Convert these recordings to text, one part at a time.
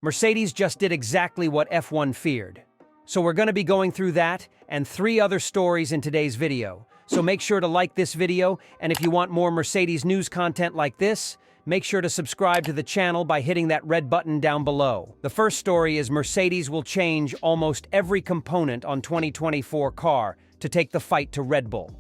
Mercedes just did exactly what F1 feared. So we're going to be going through that and 3 other stories in today's video. So make sure to like this video, and if you want more Mercedes news content like this, make sure to subscribe to the channel by hitting that red button down below. The first story is Mercedes will change almost every component on 2024 car to take the fight to Red Bull.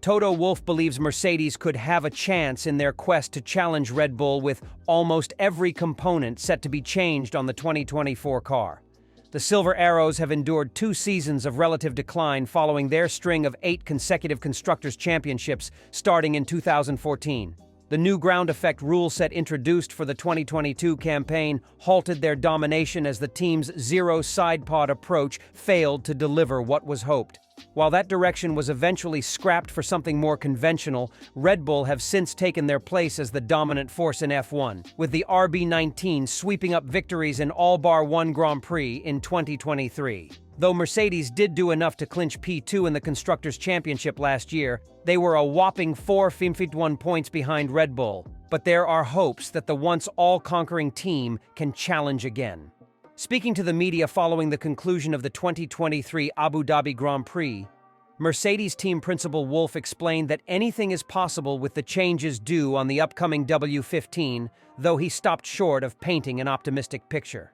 Toto Wolff believes Mercedes could have a chance in their quest to challenge Red Bull with almost every component set to be changed on the 2024 car. The Silver Arrows have endured 2 seasons of relative decline following their string of 8 consecutive Constructors' Championships starting in 2014. The new ground effect rule set introduced for the 2022 campaign halted their domination as the team's zero side pod approach failed to deliver what was hoped. While that direction was eventually scrapped for something more conventional, Red Bull have since taken their place as the dominant force in F1, with the RB19 sweeping up victories in all bar one Grand Prix in 2023. Though Mercedes did do enough to clinch P2 in the Constructors' Championship last year, they were a whopping 451 points behind Red Bull. But there are hopes that the once all-conquering team can challenge again. Speaking to the media following the conclusion of the 2023 Abu Dhabi Grand Prix, Mercedes team principal Wolff explained that anything is possible with the changes due on the upcoming W15, though he stopped short of painting an optimistic picture.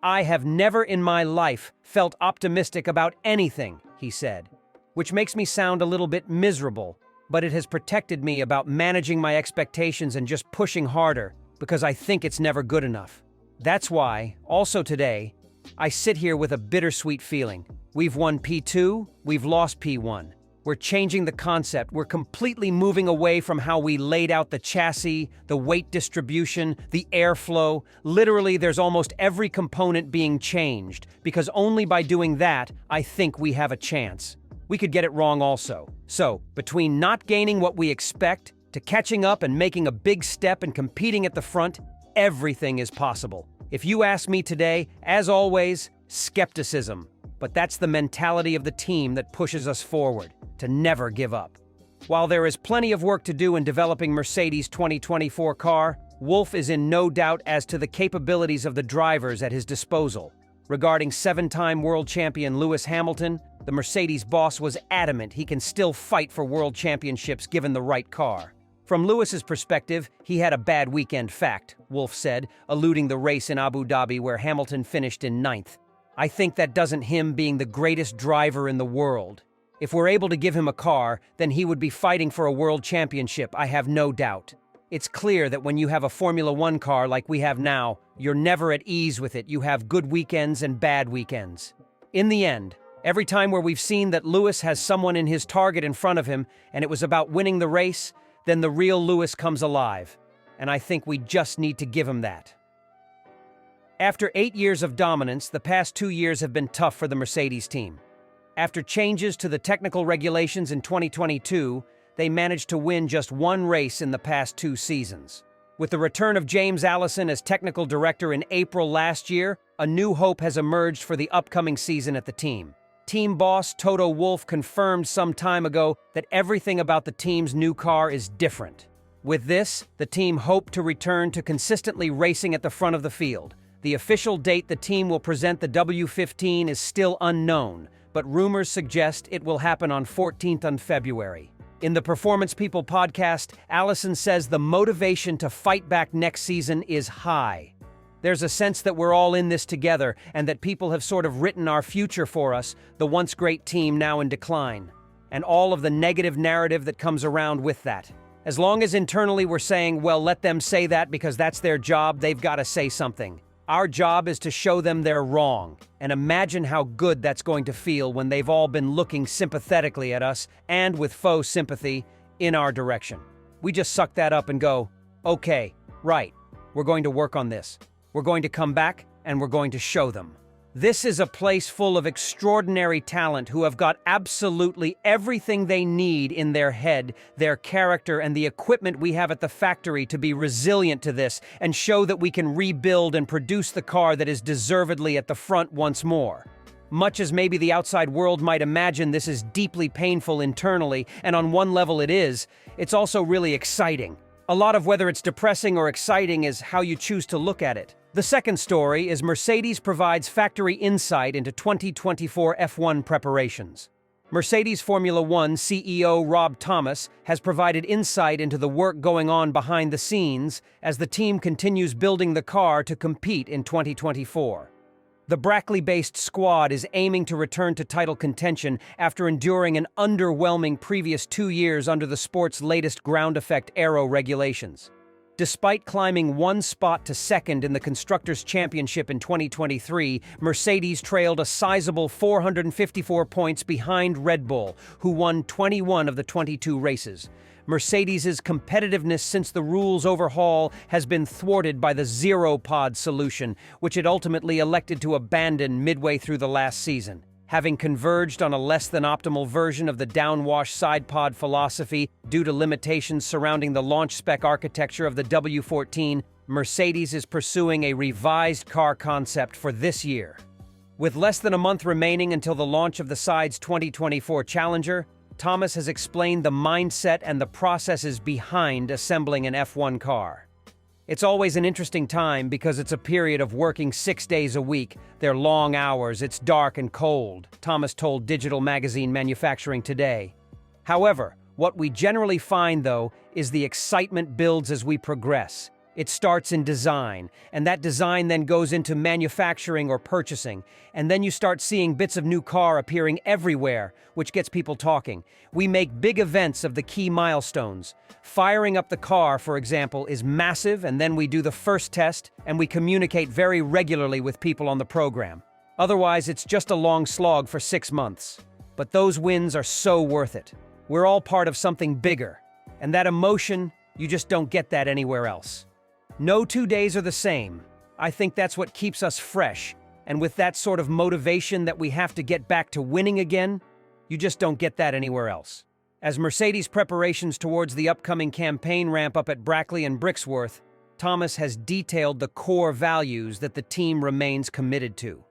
"I have never in my life felt optimistic about anything," he said, which makes me sound a little bit miserable, but it has protected me about managing my expectations and just pushing harder, because I think it's never good enough. That's why, also today, I sit here with a bittersweet feeling. We've won P2, we've lost P1. We're changing the concept, we're completely moving away from how we laid out the chassis, the weight distribution, the airflow. Literally, there's almost every component being changed, because only by doing that, I think we have a chance. We could get it wrong also. So, between not gaining what we expect, to catching up and making a big step and competing at the front, everything is possible. If you ask me today, as always, skepticism. But that's the mentality of the team that pushes us forward, to never give up. While there is plenty of work to do in developing Mercedes' 2024 car, Wolff is in no doubt as to the capabilities of the drivers at his disposal. Regarding 7-time world champion Lewis Hamilton, the Mercedes boss was adamant he can still fight for world championships given the right car. From Lewis's perspective, he had a bad weekend fact, Wolff said, alluding the race in Abu Dhabi where Hamilton finished in 9th. "I think that doesn't him being the greatest driver in the world. If we're able to give him a car, then he would be fighting for a world championship, I have no doubt. It's clear that when you have a Formula 1 car like we have now, you're never at ease with it. You have good weekends and bad weekends. In the end, every time where we've seen that Lewis has someone in his target in front of him and it was about winning the race, then the real Lewis comes alive, and I think we just need to give him that." After 8 years of dominance, the past 2 years have been tough for the Mercedes team. After changes to the technical regulations in 2022, they managed to win just 1 race in the past 2 seasons. With the return of James Allison as technical director in April last year, a new hope has emerged for the upcoming season at the team. Team boss Toto Wolff confirmed some time ago that everything about the team's new car is different. With this, the team hoped to return to consistently racing at the front of the field. The official date the team will present the W15 is still unknown, but rumors suggest it will happen on 14th of February. In the Performance People podcast, Allisons says the motivation to fight back next season is high. There's a sense that we're all in this together and that people have sort of written our future for us, the once great team now in decline, and all of the negative narrative that comes around with that. As long as internally we're saying, well, let them say that because that's their job, they've got to say something. Our job is to show them they're wrong, and imagine how good that's going to feel when they've all been looking sympathetically at us and with faux sympathy in our direction. We just suck that up and go, okay, right, we're going to work on this. We're going to come back, and we're going to show them. This is a place full of extraordinary talent who have got absolutely everything they need in their head, their character, and the equipment we have at the factory to be resilient to this and show that we can rebuild and produce the car that is deservedly at the front once more. Much as maybe the outside world might imagine, this is deeply painful internally, and on one level it is, it's also really exciting. A lot of whether it's depressing or exciting is how you choose to look at it. The second story is Mercedes provides factory insight into 2024 F1 preparations. Mercedes Formula One CEO Rob Thomas has provided insight into the work going on behind the scenes as the team continues building the car to compete in 2024. The Brackley-based squad is aiming to return to title contention after enduring an underwhelming previous 2 years under the sport's latest ground effect aero regulations. Despite climbing one spot to second in the Constructors' Championship in 2023, Mercedes trailed a sizable 454 points behind Red Bull, who won 21 of the 22 races. Mercedes' competitiveness since the rules overhaul has been thwarted by the zero-pod solution, which it ultimately elected to abandon midway through the last season. Having converged on a less-than-optimal version of the downwash side pod philosophy due to limitations surrounding the launch spec architecture of the W14, Mercedes is pursuing a revised car concept for this year. With less than a month remaining until the launch of the side's 2024 Challenger, Thomas has explained the mindset and the processes behind assembling an F1 car. It's always an interesting time because it's a period of working 6 days a week. They're long hours, it's dark and cold, Thomas told Digital Magazine Manufacturing Today. However, what we generally find, though, is the excitement builds as we progress. It starts in design, and that design then goes into manufacturing or purchasing, and then you start seeing bits of new car appearing everywhere, which gets people talking. We make big events of the key milestones. Firing up the car, for example, is massive, and then we do the first test, and we communicate very regularly with people on the program. Otherwise, it's just a long slog for 6 months. But those wins are so worth it. We're all part of something bigger, and that emotion, you just don't get that anywhere else. No 2 days are the same. I think that's what keeps us fresh, and with that sort of motivation that we have to get back to winning again, you just don't get that anywhere else. As Mercedes' preparations towards the upcoming campaign ramp up at Brackley and Brixworth, Thomas has detailed the core values that the team remains committed to.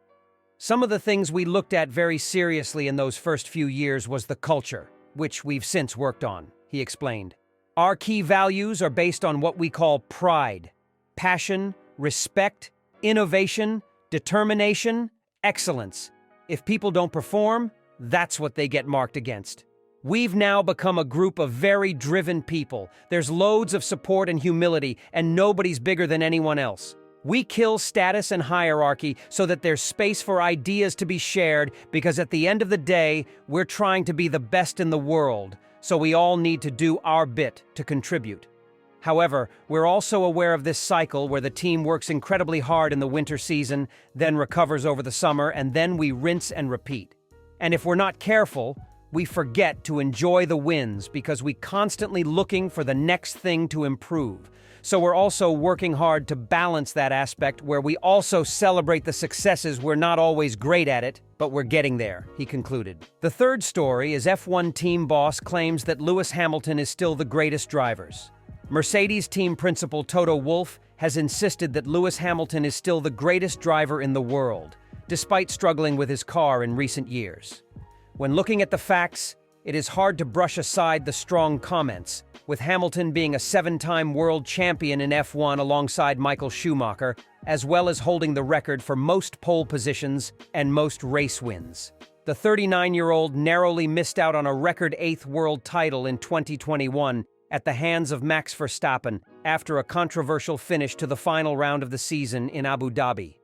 Some of the things we looked at very seriously in those first few years was the culture, which we've since worked on, he explained. Our key values are based on what we call pride, passion, respect, innovation, determination, excellence. If people don't perform, that's what they get marked against. We've now become a group of very driven people. There's loads of support and humility, and nobody's bigger than anyone else. We kill status and hierarchy so that there's space for ideas to be shared, because at the end of the day, we're trying to be the best in the world, so we all need to do our bit to contribute. However, we're also aware of this cycle where the team works incredibly hard in the winter season, then recovers over the summer, and then we rinse and repeat. And if we're not careful, we forget to enjoy the wins because we're constantly looking for the next thing to improve. So we're also working hard to balance that aspect where we also celebrate the successes. We're not always great at it, but we're getting there, he concluded. The third story is F1 team boss claims that Lewis Hamilton is still the greatest drivers. Mercedes team principal Toto Wolff has insisted that Lewis Hamilton is still the greatest driver in the world, despite struggling with his car in recent years. When looking at the facts, it is hard to brush aside the strong comments, with Hamilton being a 7-time world champion in F1 alongside Michael Schumacher, as well as holding the record for most pole positions and most race wins. The 39-year-old narrowly missed out on a record 8th world title in 2021 at the hands of Max Verstappen after a controversial finish to the final round of the season in Abu Dhabi.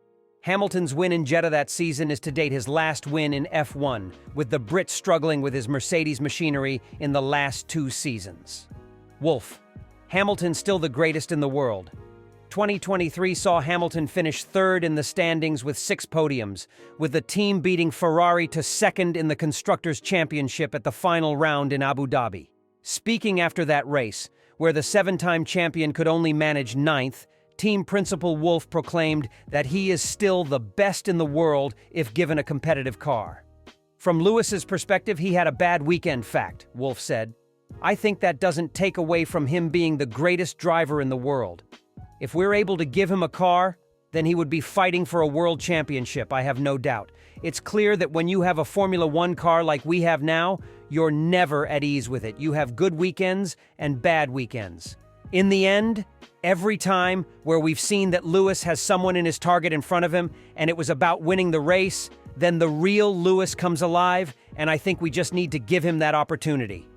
Hamilton's win in Jeddah that season is to date his last win in F1, with the Brit struggling with his Mercedes machinery in the last 2 seasons. Wolff: Hamilton still the greatest in the world. 2023 saw Hamilton finish 3rd in the standings with 6 podiums, with the team beating Ferrari to 2nd in the Constructors' Championship at the final round in Abu Dhabi. Speaking after that race, where the 7-time champion could only manage 9th, team principal Wolff proclaimed that he is still the best in the world if given a competitive car. From Lewis's perspective, he had a bad weekend, fact, Wolff said. I think that doesn't take away from him being the greatest driver in the world. If we're able to give him a car, then he would be fighting for a world championship, I have no doubt. It's clear that when you have a Formula One car like we have now, you're never at ease with it. You have good weekends and bad weekends. In the end, every time where we've seen that Lewis has someone in his target in front of him and it was about winning the race, then the real Lewis comes alive, and I think we just need to give him that opportunity.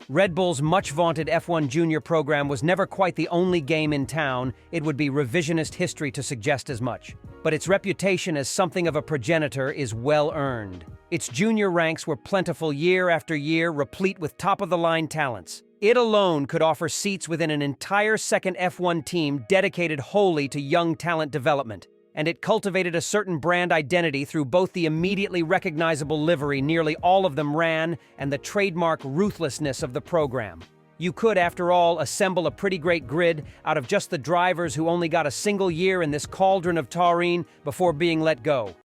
Red Bull's much-vaunted F1 Junior program was never quite the only game in town. It would be revisionist history to suggest as much. But its reputation as something of a progenitor is well-earned. Its junior ranks were plentiful year after year, replete with top-of-the-line talents. It alone could offer seats within an entire second F1 team dedicated wholly to young talent development. And it cultivated a certain brand identity through both the immediately recognizable livery nearly all of them ran and the trademark ruthlessness of the program. You could, after all, assemble a pretty great grid out of just the drivers who only got a single year in this cauldron of taurine before being let go.